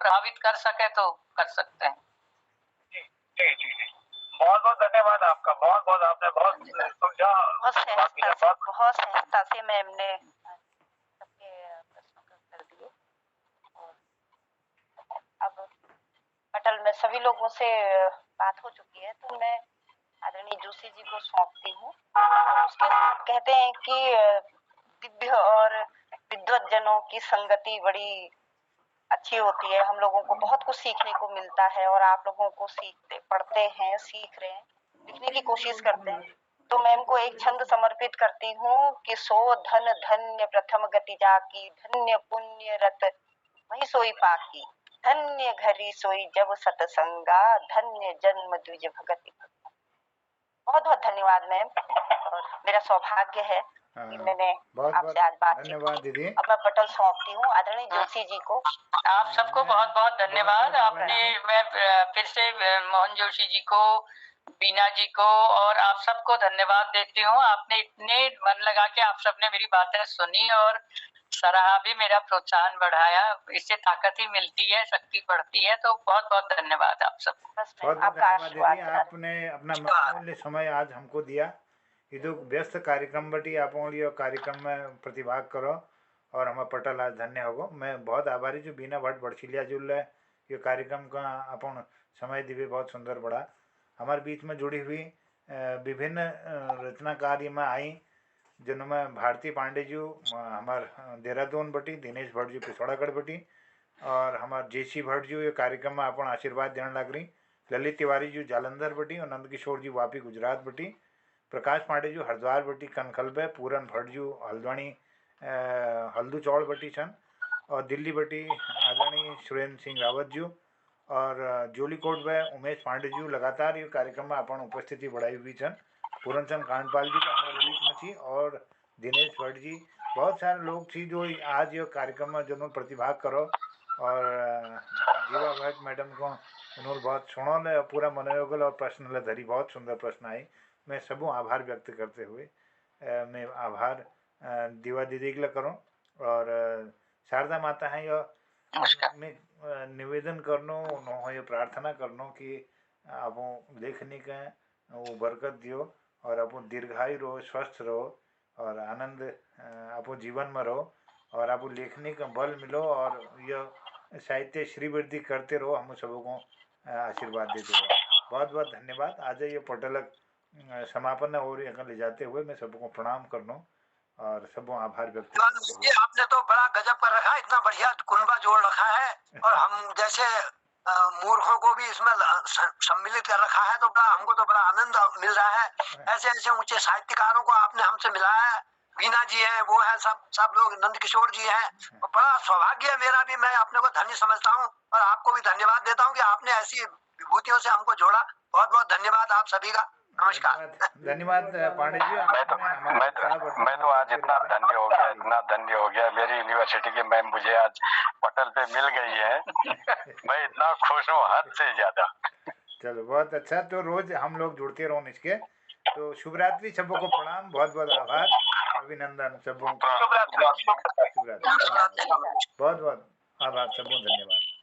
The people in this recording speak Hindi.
प्रभावित कर सके तो कर सकते हैं। जी जी जी जी, बहुत बहुत धन्यवाद आपका, बहुत बहुत आपने बहुत समझा, बहुत सहजता से मैम ने सबके प्रश्नों का उत्तर दिए। और अब पटल में सभी लोगों से बात हो चुकी है, तो मैं आदरणीय जोशी जी को सौंपती हूँ। उसके साथ कहते हैं कि दिव्य और विद्वत जनों की संगति बड़ी अच्छी होती है, हम लोगों को बहुत कुछ सीखने को मिलता है, और आप लोगों को सीखते पढ़ते हैं, सीख रहे हैं, लिखने की कोशिश करते हैं। तो मैम को एक छंद समर्पित करती हूँ कि सो धन धन्य प्रथम गति जाकी, धन्य पुण्य रत वही सोई पाकी, धन्य घरी सोई जब सतसंगा, धन्य जन्म द्विज भगति। बहुत बहुत धन्यवाद मैम, और मेरा सौभाग्य है कि मैंने आपसे आज बातचीत की। अब मैं पटल सौंपती हूँ आदरणीय जोशी जी को। आप सबको बहुत बहुत धन्यवाद। आपने, मैं फिर से मोहन जोशी जी को, बीना जी को और आप सबको धन्यवाद देती हूँ। आपने इतने मन लगा के आप सबने मेरी बातें सुनी और सराहा भी, मेरा प्रोत्साहन बढ़ाया। इससे ताकत ही मिलती है, शक्ति बढ़ती है। तो बहुत बहुत धन्यवाद आप सबको। बहुत धन्यवाद दीदी, आपने अपना अमूल्य समय आज हमको दिया। ಇದು व्यस्त कार्यक्रम बटी आप कार्यक्रम में प्रतिभाग करो और हमें पटल आज धन्य होगो। मैं बहुत आभारी छू बीना भट्ट बड़छिलिया जुल ये कार्यक्रम का अपन समय दिवे बहुत सुंदर बड़ा। हमारे बीच में जुड़ी हुई विभिन्न रचनाकार में आई, जिनमें भारती पांडे जी हमार देहरादून बटी, दिनेश भट्ट जी पिछौड़ागढ़ बटी, और हमार जेसी भट्ट जी ये कार्यक्रम में अपन आशीर्वाद देने लग रही, ललित तिवारी जी जालंधर बटी और नंद किशोर जी वापी गुजरात बटी, प्रकाश पांडे जी हरिद्वार बटी कनखलबे, पूरन भट्ट जी हल्द्वानी हल्दू चौड़ बटी छन, और दिल्ली बटी आदरणीय सुरेंद्र सिंह रावत जी, और जोलीकोट में उमेश पांडे जी लगातार ये कार्यक्रम में अपन उपस्थिति बढ़ाई हुई छन। पूरनचंद कांडपाल जी हमारे बीच में थी, और दिनेश भट्ट जी, बहुत सारे लोग थी जो आज ये कार्यक्रम में जिन्होंने प्रतिभाग करो। और जीवा भट्ट मैडम को उन्होंने बहुत सुनो पूरा मनोयोगल और प्रश्न धरी, बहुत सुंदर प्रश्न आई। मैं सबों आभार व्यक्त करते हुए मैं आभार दीवा दीदी के लिए करूँ, और शारदा माता है यो मैं निवेदन करनो न ये प्रार्थना करनो कि आप लेखनी का वो बरकत दियो, और आप दीर्घायु रहो, स्वस्थ रहो, और आनंद आप जीवन में रहो, और आप लेखनी का बल मिलो, और यह साहित्य श्रीवृद्धि करते रहो, हम सबको आशीर्वाद देते रहो। बहुत बहुत धन्यवाद। आज ये पटलक समापन और ले जाते हुए मैं सबको प्रणाम करना और सबको आभार व्यक्त करते हुए। आपने तो बड़ा गजब कर रखा है, इतना बढ़िया कुनबा जोड़ रखा है, और हम जैसे मूर्खों को भी इसमें सम्मिलित कर रखा है, तो बड़ा हमको तो बड़ा आनंद मिल रहा है। ऐसे ऐसे ऊंचे साहित्यकारों को आपने हमसे मिलाया है, बीना जी हैं, वो हैं, सब लोग, नंद किशोर जी हैं, तो बड़ा सौभाग्य है मेरा भी, मैं अपने को धन्य समझता हूँ, और आपको भी धन्यवाद देता हूँ कि आपने ऐसी विभूतियों से हमको जोड़ा। बहुत बहुत धन्यवाद आप सभी का। नमस्कार। धन्यवाद पांडे जी। मैं तो आज इतना धन्य हो गया, इतना धन्य हो गया, मेरी यूनिवर्सिटी की मैम मुझे आज पटल पे मिल गई है। मैं इतना खुश हूँ हद से ज्यादा। चलो बहुत अच्छा, तो रोज हम लोग जुड़ते रहो इसके। तो शुभ रात्रि, सबों को प्रणाम, बहुत बहुत आभार, अभिनंदन सबों को, शुभ रात्रि, बहुत बहुत आभार, सबों धन्यवाद।